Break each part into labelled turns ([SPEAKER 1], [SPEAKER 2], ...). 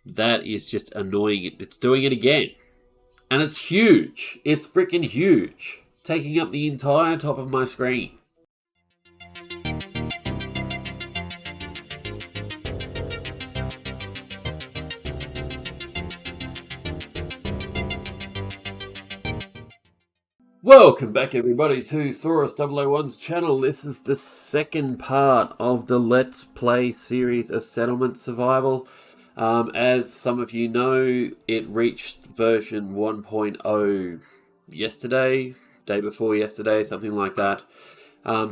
[SPEAKER 1] That is just annoying. It's doing it again. And it's huge. It's freaking huge. Taking up the entire top of my screen. Welcome back everybody to Saurus 001's channel. This is the second part of the Let's Play series of Settlement Survival. As some of you know, it reached version 1.0 yesterday, day before yesterday, something like that.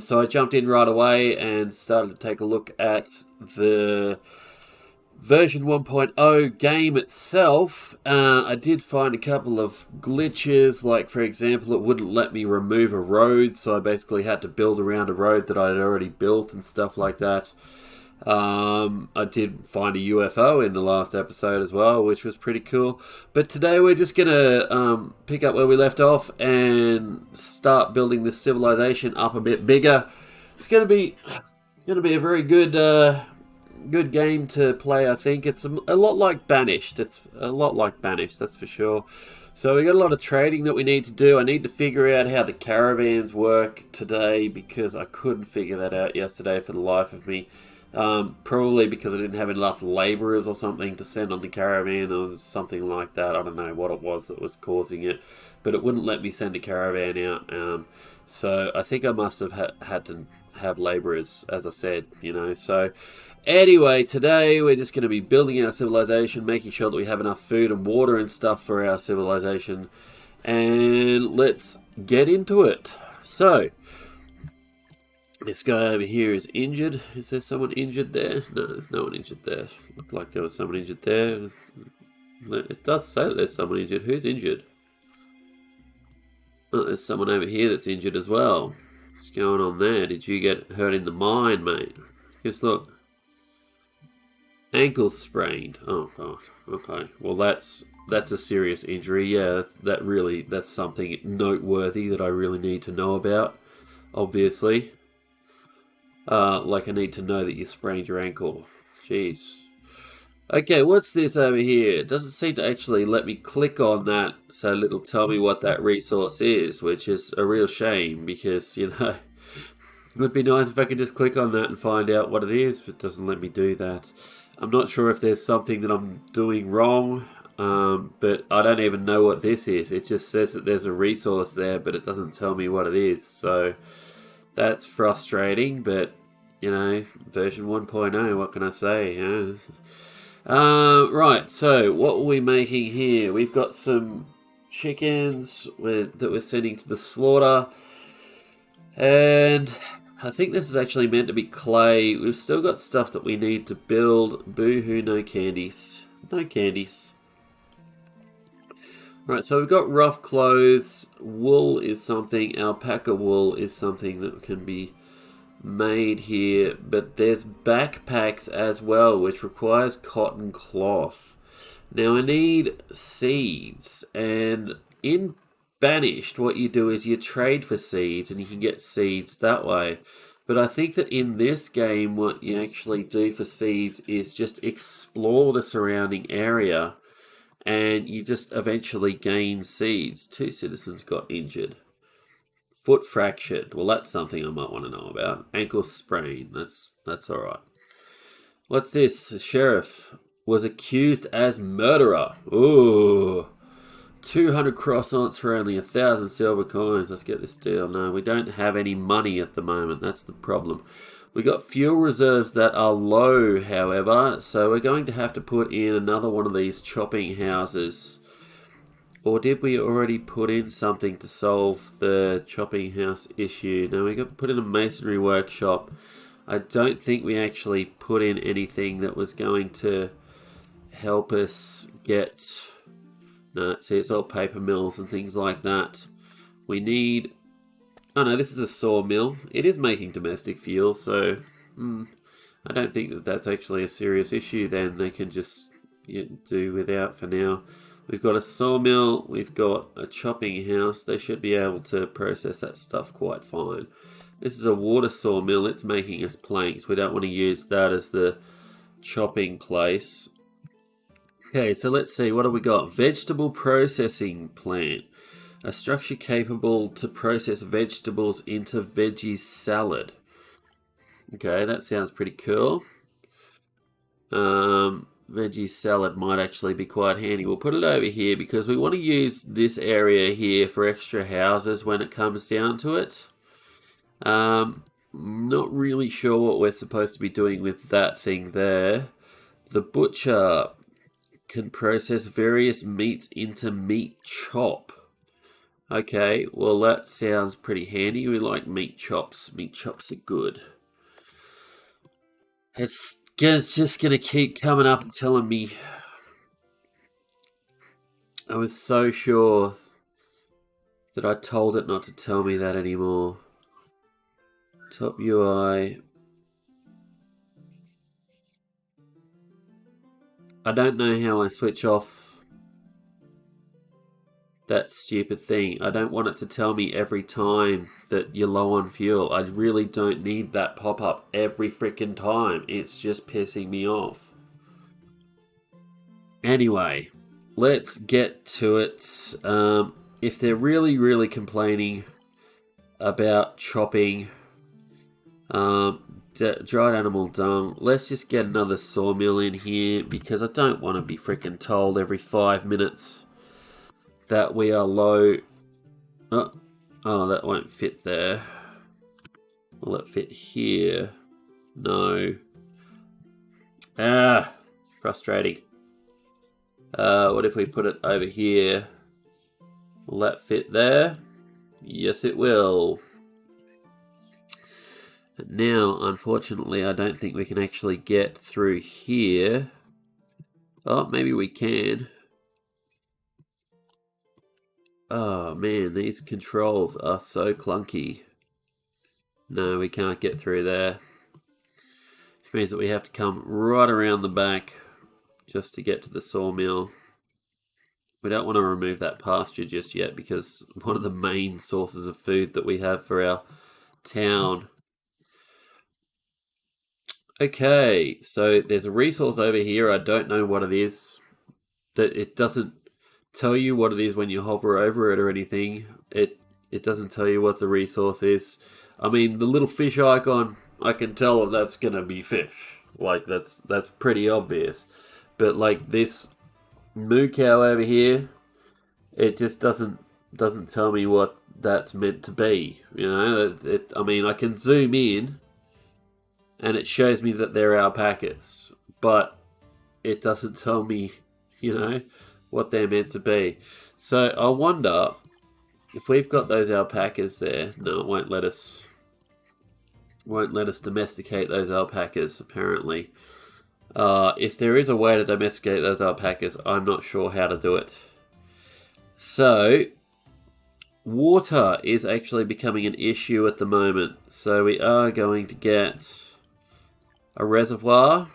[SPEAKER 1] So I jumped in right away and started to take a look at the version 1.0 game itself. I did find a couple of glitches, like for example it wouldn't let me remove a road, so I basically had to build around a road that I'd already built and stuff like that. I did find a UFO in the last episode as well, which was pretty cool. But today we're just gonna pick up where we left off and start building this civilization up a bit bigger. It's gonna be a very good game to play. I think it's a lot like Banished. It's a lot like Banished, that's for sure. So we got a lot of trading that we need to do. I need to figure out how the caravans work today because I couldn't figure that out yesterday for the life of me. Probably because I didn't have enough laborers or something to send on the caravan or something like that. I don't know what it was that was causing it, but it wouldn't let me send a caravan out. So I think I must have had to have laborers, as I said, so anyway, today we're just going to be building our civilization, making sure that we have enough food and water and stuff for our civilization, and let's get into it. So this guy over here is injured. Is there someone injured there? No, there's no one injured there. Looked like there was someone injured there. It does say that there's someone injured. Who's injured? Oh, there's someone over here that's injured as well. What's going on there? Did you get hurt in the mine, mate? Just look. Ankle sprained. Oh god. Okay. Well, that's a serious injury. Yeah, that's something noteworthy that I really need to know about. Obviously. Like I need to know that you sprained your ankle. Jeez. Okay, what's this over here? It doesn't seem to actually let me click on that so it'll tell me what that resource is, which is a real shame because, it would be nice if I could just click on that and find out what it is, but it doesn't let me do that. I'm not sure if there's something that I'm doing wrong, but I don't even know what this is. It just says that there's a resource there, but it doesn't tell me what it is, so that's frustrating, but, version 1.0, what can I say? Right, so what are we making here? We've got some chickens that we're sending to the slaughter, and I think this is actually meant to be clay. We've still got stuff that we need to build. Boo-hoo, no candies. No candies. Right, so we've got rough clothes. Wool is something. Alpaca wool is something that can be made here. But there's backpacks as well, which requires cotton cloth. Now I need seeds. And in Banished, what you do is you trade for seeds and you can get seeds that way. But I think that in this game, what you actually do for seeds is just explore the surrounding area and you just eventually gain seeds. 2 citizens got injured. Foot fractured. Well, that's something I might want to know about. Ankle sprain. That's alright. What's this? The sheriff was accused as murderer. Ooh. 200 croissants for only 1,000 silver coins. Let's get this deal. No, we don't have any money at the moment. That's the problem. We got fuel reserves that are low, however, so we're going to have to put in another one of these chopping houses. Or did we already put in something to solve the chopping house issue? No, we got to put in a masonry workshop. I don't think we actually put in anything that was going to help us get... No, see, it's all paper mills and things like that. We need... Oh no, this is a sawmill. It is making domestic fuel, so... I don't think that that's actually a serious issue then. They can just do without for now. We've got a sawmill. We've got a chopping house. They should be able to process that stuff quite fine. This is a water sawmill. It's making us planks. We don't want to use that as the chopping place. Okay, so let's see, what have we got? Vegetable processing plant. A structure capable to process vegetables into veggie salad. Okay, that sounds pretty cool. Veggie salad might actually be quite handy. We'll put it over here because we want to use this area here for extra houses when it comes down to it. Not really sure what we're supposed to be doing with that thing there. The butcher can process various meats into meat chop. Okay, well that sounds pretty handy. We like meat chops. Meat chops are good. It's just gonna keep coming up and telling me. I was so sure that I told it not to tell me that anymore. Top UI. I don't know how I switch off that stupid thing. I don't want it to tell me every time that you're low on fuel. I really don't need that pop-up every freaking time. It's just pissing me off. Anyway, let's get to it. If they're really complaining about chopping dried animal dung, let's just get another sawmill in here because I don't want to be freaking told every 5 minutes that we are low. Oh, that won't fit there. Will it fit here? No. Frustrating. What if we put it over here? Will that fit there? Yes, it will. But now, unfortunately, I don't think we can actually get through here. Oh, maybe we can. Oh man, these controls are so clunky. No, we can't get through there. Which means that we have to come right around the back just to get to the sawmill. We don't want to remove that pasture just yet because one of the main sources of food that we have for our town. Okay, so there's a resource over here. I don't know what it is. That it doesn't tell you what it is when you hover over it or anything. It doesn't tell you what the resource is. I mean, the little fish icon, I can tell that that's gonna be fish. Like that's pretty obvious. But like this moo cow over here, it just doesn't tell me what that's meant to be. You know, I mean, I can zoom in, and it shows me that they're alpacas, but it doesn't tell me, you know, what they're meant to be. So I wonder if we've got those alpacas there. No, it won't let us. Won't let us domesticate those alpacas. Apparently, if there is a way to domesticate those alpacas, I'm not sure how to do it. So water is actually becoming an issue at the moment. So we are going to get a reservoir.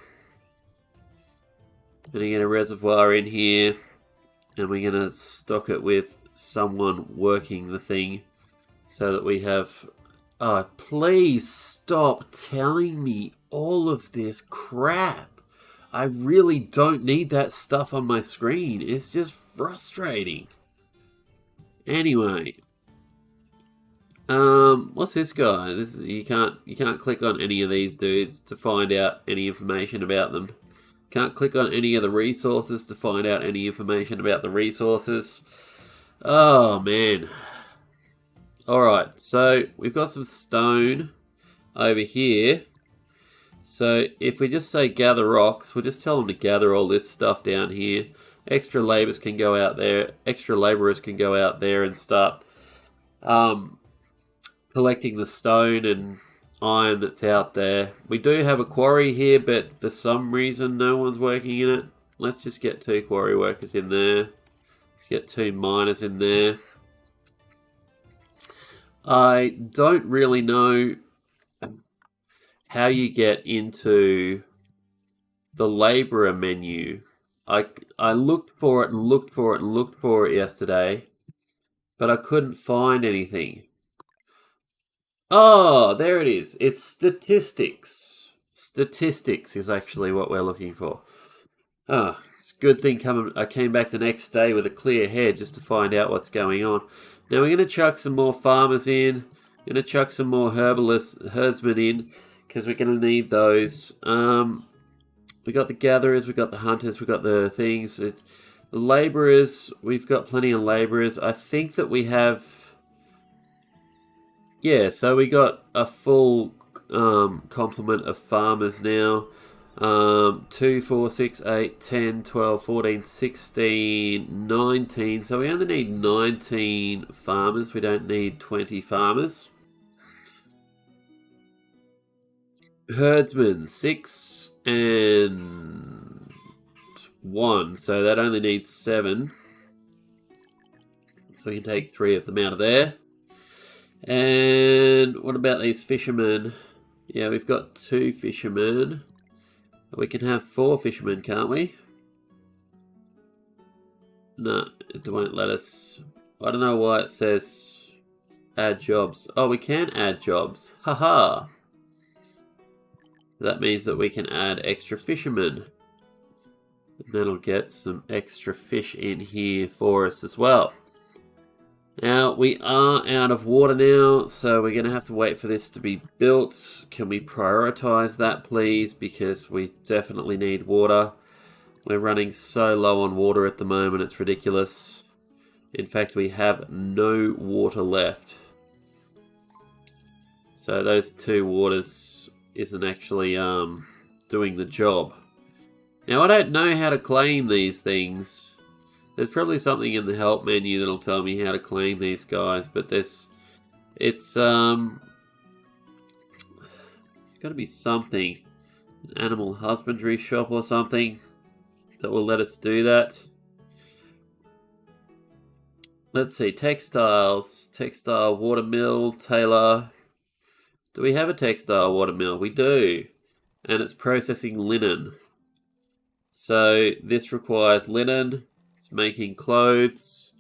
[SPEAKER 1] Going to get a reservoir in here, and we're going to stock it with someone working the thing so that we have... Oh, please stop telling me all of this crap. I really don't need that stuff on my screen. It's just frustrating. Anyway, what's this guy? You can't click on any of these dudes to find out any information about them. Can't click on any of the resources to find out any information about the resources. Oh, man. Alright, so we've got some stone over here. So if we just say gather rocks, we'll just tell them to gather all this stuff down here. Extra laborers can go out there. Extra laborers can go out there and start collecting the stone and iron that's out there. We do have a quarry here, but for some reason no one's working in it. Let's just get 2 quarry workers in there. Let's get 2 miners in there. I don't really know how you get into the labourer menu. I looked for it and looked for it and looked for it yesterday, but I couldn't find anything. Oh, there it is. It's statistics. Statistics is actually what we're looking for. Ah, it's good thing I came back the next day with a clear head just to find out what's going on. Now we're going to chuck some more farmers in. We're going to chuck some more herdsmen in because we're going to need those. We got the gatherers, we got the hunters, we got the things. The labourers, we've got plenty of labourers. I think that we have... Yeah, so we got a full complement of farmers now. 2, 4, 6, 8, 10, 12, 14, 16, 19. So we only need 19 farmers. We don't need 20 farmers. Herdsmen, 6 and 1. So that only needs 7. So we can take 3 of them out of there. And what about these fishermen? Yeah, we've got 2 fishermen. We can have 4 fishermen, can't we? No, it won't let us. I don't know why it says add jobs. Oh, we can add jobs. Haha. That means that we can add extra fishermen. And that'll get some extra fish in here for us as well. Now, we are out of water now, so we're going to have to wait for this to be built. Can we prioritize that, please? Because we definitely need water. We're running so low on water at the moment, it's ridiculous. In fact, we have no water left. So those 2 waters isn't actually doing the job. Now, I don't know how to claim these things. There's probably something in the help menu that'll tell me how to claim these guys, but it's got to be something, an animal husbandry shop or something that will let us do that. Let's see, textiles, textile watermill, tailor. Do we have a textile watermill? We do, and it's processing linen. So this requires linen. Making clothes.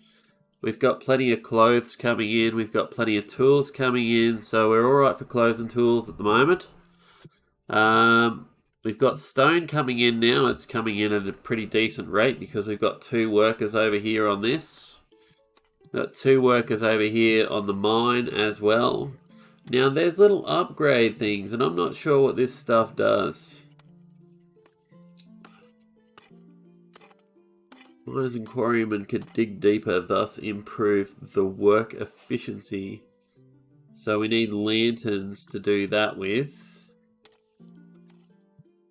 [SPEAKER 1] We've got plenty of clothes coming in. We've got plenty of tools coming in. So we're alright for clothes and tools at the moment. We've got stone coming in now. It's coming in at a pretty decent rate because we've got 2 workers over here on this. We've got 2 workers over here on the mine as well. Now there's little upgrade things and I'm not sure what this stuff does. Miners and quarrymen could dig deeper, thus improve the work efficiency. So we need lanterns to do that with.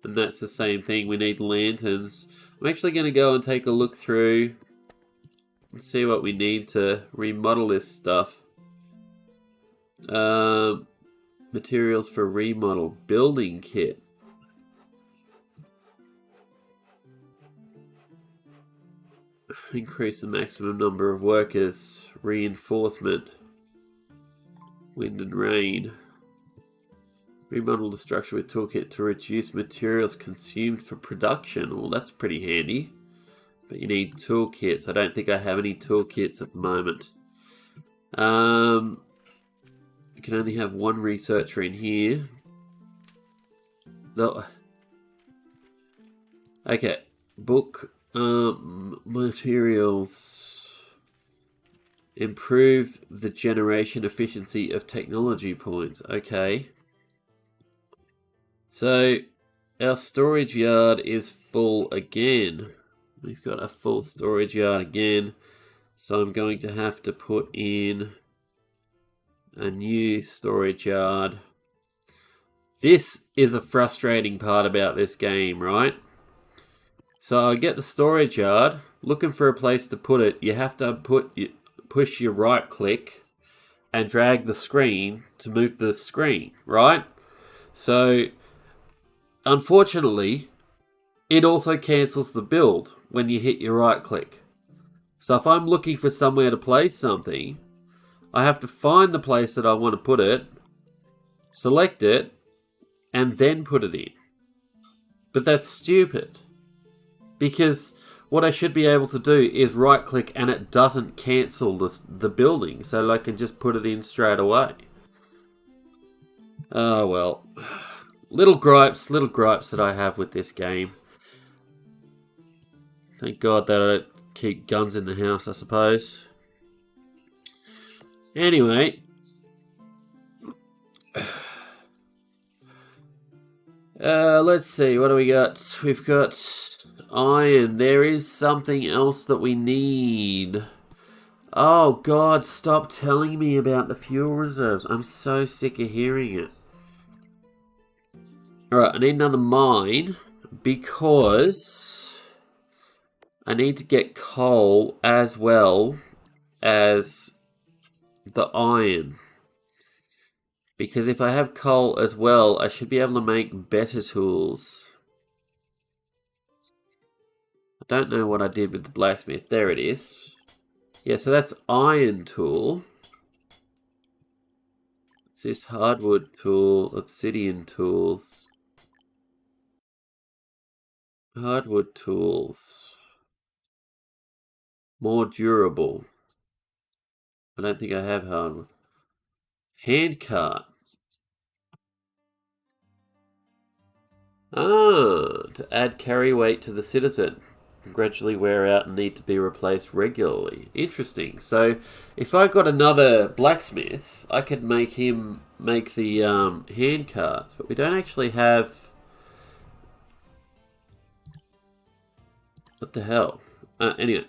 [SPEAKER 1] And that's the same thing, we need lanterns. I'm actually going to go and take a look through and see what we need to remodel this stuff. Materials for remodel, building kit. Increase the maximum number of workers. Reinforcement. Wind and rain. Remodel the structure with toolkit to reduce materials consumed for production. Well, that's pretty handy. But you need toolkits. I don't think I have any toolkits at the moment. You can only have 1 researcher in here. No. Okay. Book. Materials. Improve the generation efficiency of technology points. Okay. So, our storage yard is full again. We've got a full storage yard again. So I'm going to have to put in a new storage yard. This is a frustrating part about this game, right? So I get the storage yard, looking for a place to put it. You have to push your right click and drag the screen to move the screen, right? So unfortunately, it also cancels the build when you hit your right click. So if I'm looking for somewhere to place something, I have to find the place that I want to put it, select it, and then put it in. But that's stupid. Because what I should be able to do is right click and it doesn't cancel the building. So I can just put it in straight away. Oh well. Little gripes that I have with this game. Thank God that I don't keep guns in the house, I suppose. Anyway. Let's see, what do we got? We've got iron. There is something else that we need. Oh God, stop telling me about the fuel reserves. I'm so sick of hearing it. Alright, I need another mine because I need to get coal as well as the iron. Because if I have coal as well, I should be able to make better tools. I don't know what I did with the blacksmith. There it is. Yeah, so that's iron tool. It's this hardwood tool, obsidian tools. Hardwood tools. More durable. I don't think I have hardwood. Handcart. To add carry weight to the citizen. Gradually wear out and need to be replaced regularly. Interesting. So, if I got another blacksmith, I could make him make the hand carts, but we don't actually have. What the hell? Anyway,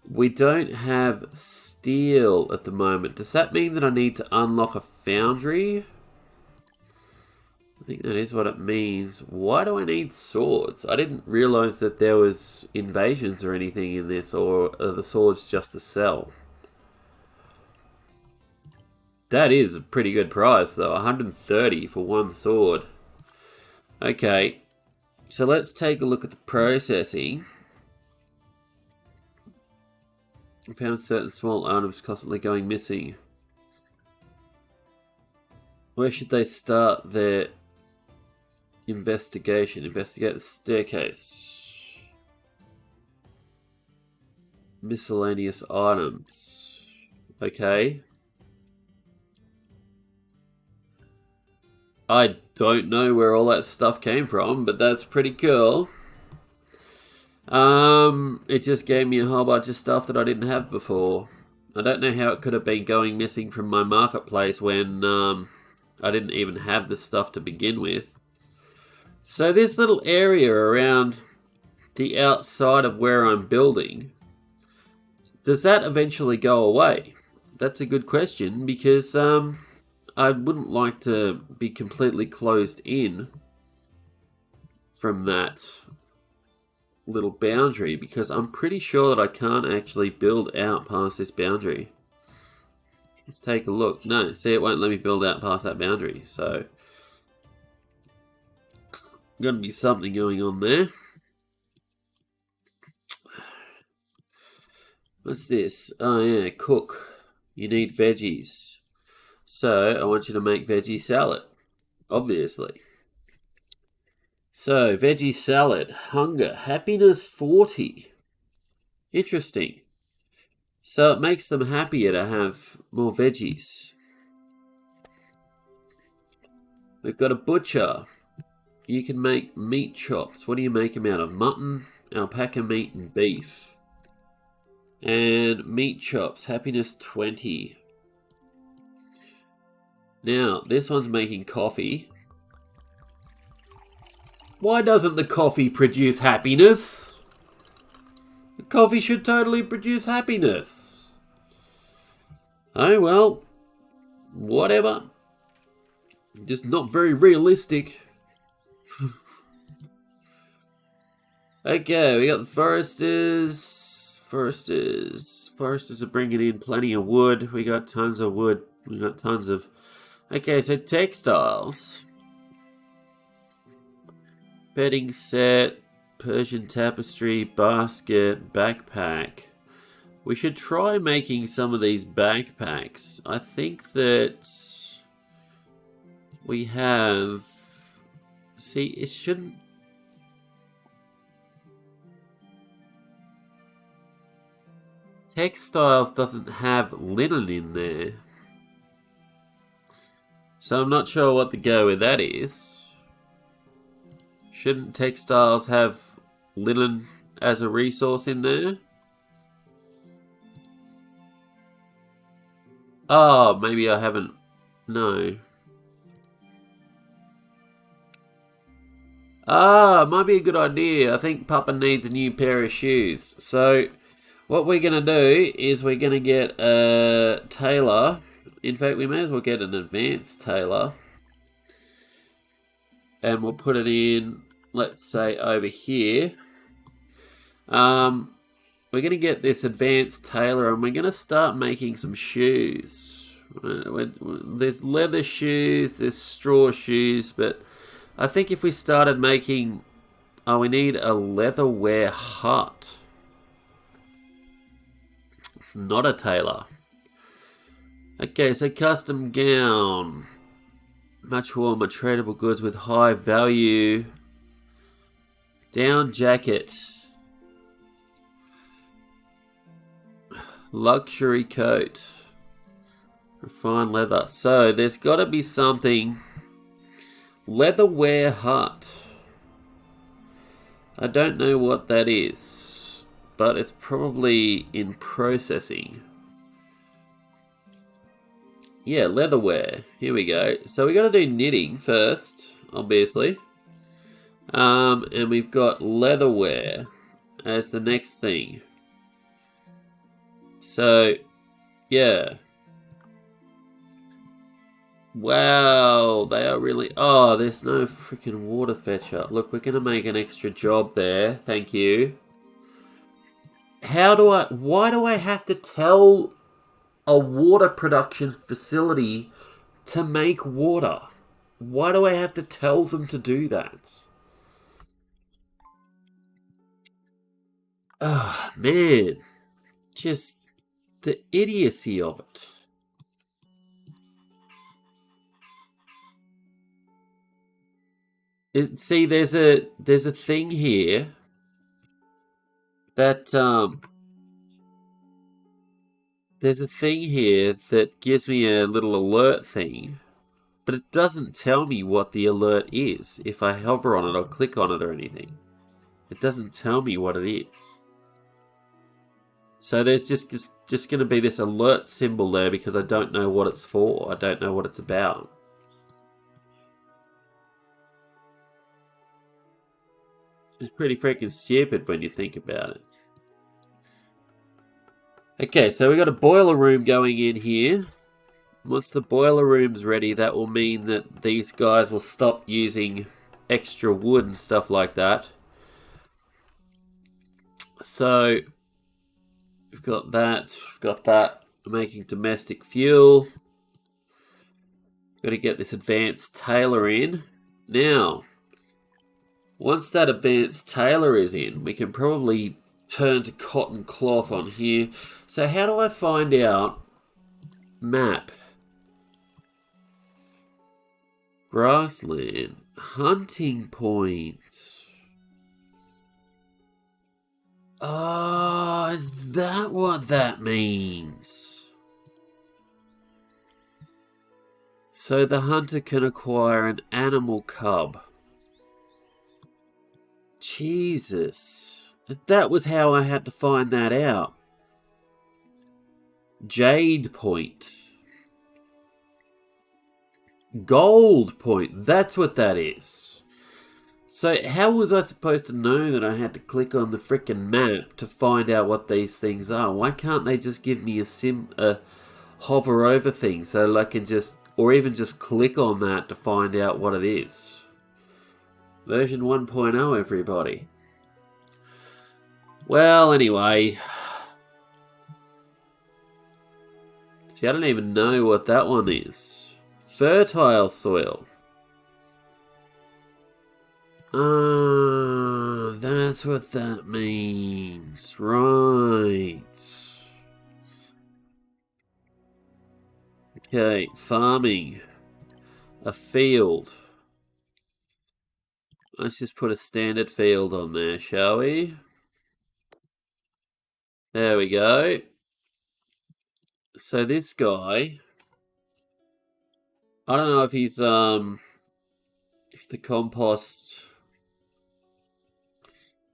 [SPEAKER 1] we don't have steel at the moment. Does that mean that I need to unlock a foundry? I think that is what it means. Why do I need swords? I didn't realize that there was invasions or anything in this, or are the swords just to sell? That is a pretty good price though, 130 for one sword. Okay, so let's take a look at the processing. I found certain small items constantly going missing. Where should they start their investigation? Investigate the staircase. Miscellaneous items. Okay. I don't know where all that stuff came from, but that's pretty cool. It just gave me a whole bunch of stuff that I didn't have before. I don't know how it could have been going missing from my marketplace when I didn't even have the stuff to begin with. So this little area around the outside of where I'm building, does that eventually go away? That's a good question, because I wouldn't like to be completely closed in from that little boundary, because I'm pretty sure that I can't actually build out past this boundary. Let's take a look. No, see, it won't let me build out past that boundary, so gonna be something going on there. What's this? Oh yeah, cook. You need veggies. So I want you to make veggie salad, obviously. So, veggie salad, hunger, happiness 40. Interesting. So it makes them happier to have more veggies. We've got a butcher. You can make meat chops. What do you make them out of? Mutton, alpaca meat, and beef. And meat chops, happiness 20. Now, this one's making coffee. Why doesn't the coffee produce happiness? The coffee should totally produce happiness. Oh well, whatever. Just not very realistic. Okay, we got the foresters. Foresters are bringing in plenty of wood. We got tons of wood. We got tons of... Okay, so textiles. Bedding set, Persian tapestry, basket, backpack. We should try making some of these backpacks. I think that we have... See, it shouldn't... Textiles doesn't have linen in there. So I'm not sure what the go with that is. Shouldn't textiles have linen as a resource in there. Oh, maybe I haven't. No. Ah, might be a good idea. I think Papa needs a new pair of shoes. So, what we're going to do is we're going to get a tailor. In fact, we may as well get an advanced tailor. And we'll put it in, let's say, over here. We're going to get this advanced tailor and we're going to start making some shoes. There's leather shoes, there's straw shoes, but I think if we started making... Oh, we need a leatherware hut. It's not a tailor. Okay, so custom gown. Much warmer, tradable goods with high value. Down jacket. Luxury coat. Refined leather. So there's got to be something. Leatherware hut. I don't know what that is, but it's probably in processing. Yeah, leatherware. Here we go. So we got to do knitting first, obviously. And we've got leatherware as the next thing. So, yeah. Wow, they are really... Oh, there's no freaking water fetcher. Look, we're going to make an extra job there. Thank you. Why do I have to tell a water production facility to make water? Why do I have to tell them to do that? Ah, man. Just the idiocy of it. See, there's a thing here that there's a thing here that gives me a little alert thing, but it doesn't tell me what the alert is if I hover on it or click on it or anything. It doesn't tell me what it is. So there's just going to be this alert symbol there because I don't know what it's for. I don't know what it's about. It's pretty freaking stupid when you think about it. Okay, so we got a boiler room going in here. Once the boiler room's ready, that will mean that these guys will stop using extra wood and stuff like that. So, we've got that. We've got that. Making domestic fuel. Got to get this advanced tailor in. Now, once that advanced tailor is in, we can probably turn to cotton cloth on here. So how do I find out map? Grassland. Hunting point. Oh, is that what that means? So the hunter can acquire an animal cub. Jesus. That was how I had to find that out. Jade point. Gold point. That's what that is. So how was I supposed to know that I had to click on the frickin' map to find out what these things are? Why can't they just give me a hover over thing so I can just, or even just click on that to find out what it is? Version 1.0, everybody. Well, anyway. See, I don't even know what that one is. Fertile soil. Ah, that's what that means. Right. Okay, farming. A field. Let's just put a standard field on there, shall we? There we go. So this guy, I don't know if he's if the compost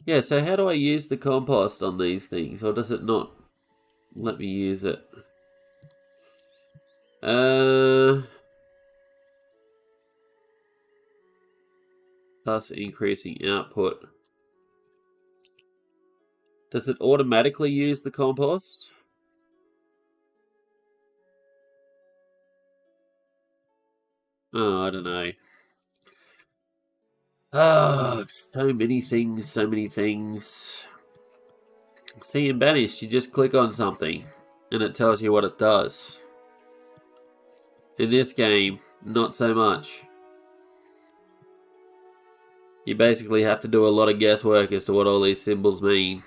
[SPEAKER 1] Yeah, so how do I use the compost on these things? Or does it not let me use it? Thus increasing output. Does it automatically use the compost? Oh, I don't know. Oh, so many things, so many things. See, in Banished, you just click on something and it tells you what it does. In this game, not so much. You basically have to do a lot of guesswork as to what all these symbols mean.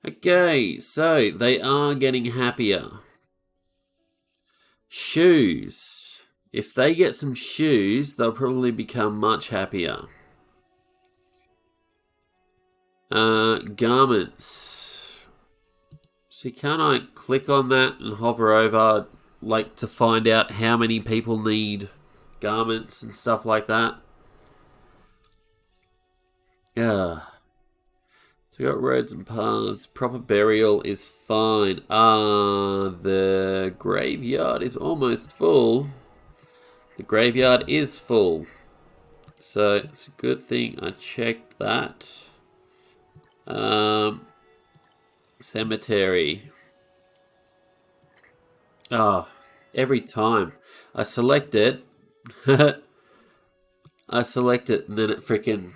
[SPEAKER 1] Okay, so they are getting happier. Shoes. If they get some shoes, they'll probably become much happier. Garments. See, can't I click on that and hover over, like, to find out how many people need garments and stuff like that? Yeah. So we got roads and paths. Proper burial is fine. The graveyard is almost full. The graveyard is full. So it's a good thing I checked that. Cemetery. Oh, every time I select it, I select it and then it freaking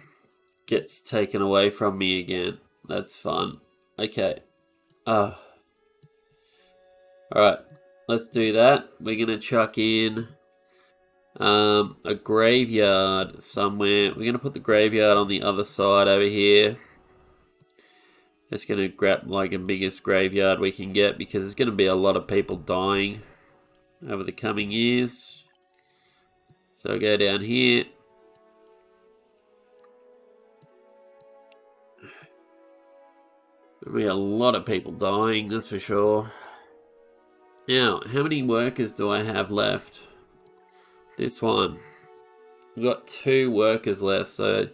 [SPEAKER 1] gets taken away from me again. That's fun. Okay. Alright, let's do that. We're gonna chuck in a graveyard somewhere. We're gonna put the graveyard on the other side over here. Just gonna grab like the biggest graveyard we can get because there's gonna be a lot of people dying over the coming years. So I'll go down here. There'll be a lot of people dying, that's for sure. Now, how many workers do I have left? This one. We've got 2 workers left, so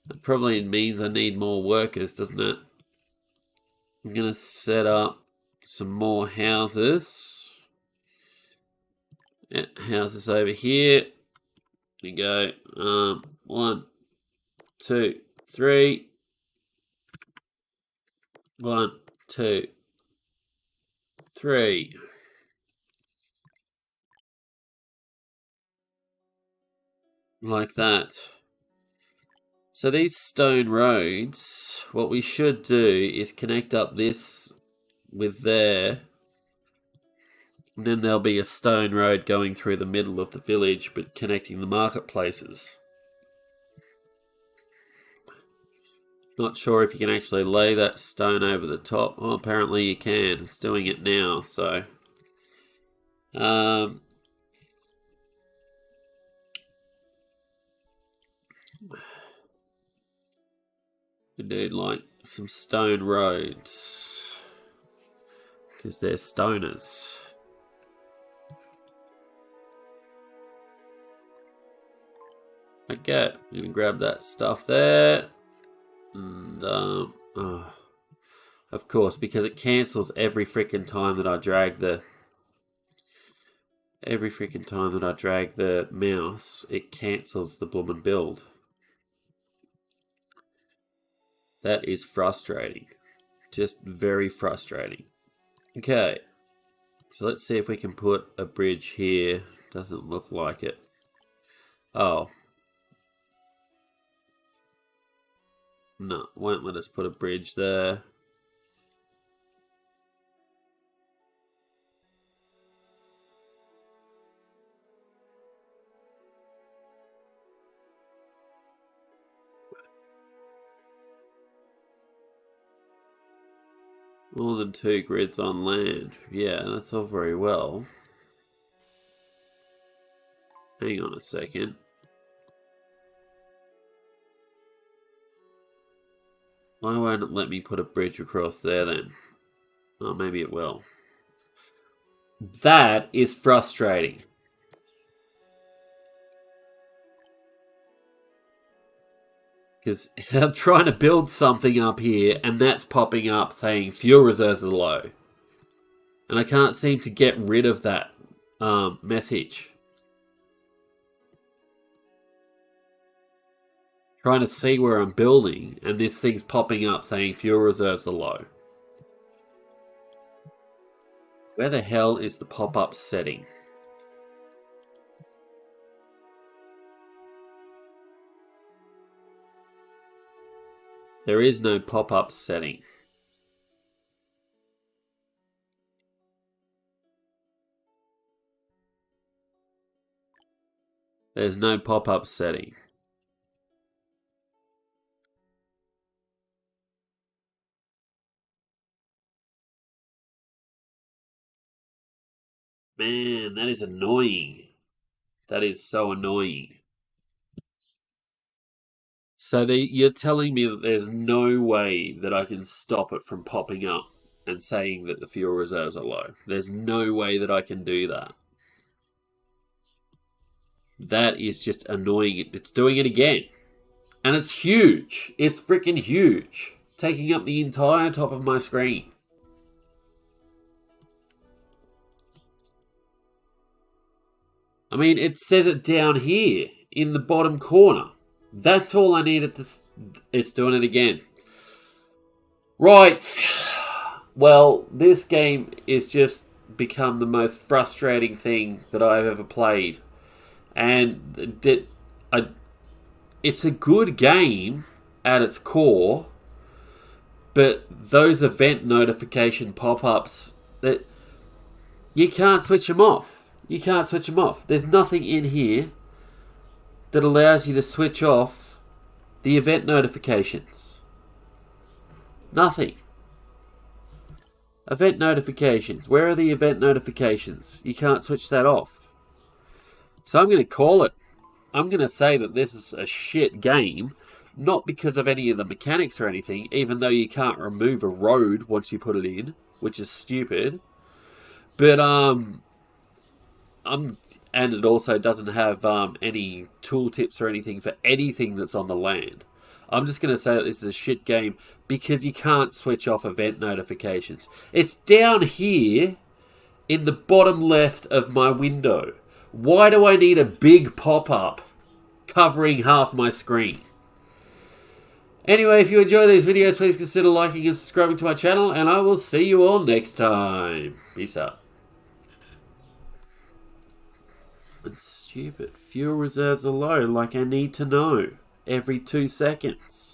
[SPEAKER 1] that probably means I need more workers, doesn't it? I'm going to set up some more houses. Yeah, houses over here. There we go. 1, 2, 3. 1, 2, 3. Like that. So these stone roads, what we should do is connect up this with there. And then there'll be a stone road going through the middle of the village, but connecting the marketplaces. Not sure if you can actually lay that stone over the top. Well, apparently you can. It's doing it now, so... we need, like, some stone roads. Because they're stoners. Okay, I'm going to grab that stuff there. And, of course, because it cancels every freaking time that I drag the... Every freaking time that I drag the mouse, it cancels the bloomin' build. That is frustrating. Just very frustrating. Okay. So let's see if we can put a bridge here. Doesn't look like it. Oh. No, won't let us put a bridge there. More than 2 grids on land. Yeah, that's all very well. Hang on a second. Why won't it let me put a bridge across there then? Oh, maybe it will. That is frustrating. Because I'm trying to build something up here, and that's popping up saying fuel reserves are low. And I can't seem to get rid of that message. Trying to see where I'm building, and this thing's popping up saying fuel reserves are low. Where the hell is the pop-up setting? There is no pop-up setting. There's no pop-up setting. Man, that is annoying. That is so annoying. So you're telling me that there's no way that I can stop it from popping up and saying that the fuel reserves are low. There's no way that I can do that. That is just annoying. It's doing it again. And it's huge. It's freaking huge. Taking up the entire top of my screen. I mean, it says it down here in the bottom corner. That's all I needed to... It's doing it again. Right. Well, this game is just become the most frustrating thing that I've ever played. And it's a good game at its core, but those event notification pop-ups, that you can't switch them off. You can't switch them off. There's nothing in here that allows you to switch off the event notifications. Nothing. Event notifications. Where are the event notifications? You can't switch that off. So I'm going to call it. I'm going to say that this is a shit game, not because of any of the mechanics or anything, even though you can't remove a road once you put it in, which is stupid. But and it also doesn't have any tooltips or anything for anything that's on the land. I'm just going to say that this is a shit game because you can't switch off event notifications. It's down here in the bottom left of my window. Why do I need a big pop-up covering half my screen? Anyway, if you enjoy these videos, please consider liking and subscribing to my channel, and I will see you all next time. Peace out. It's stupid. Fuel reserves are low, like I need to know every 2 seconds.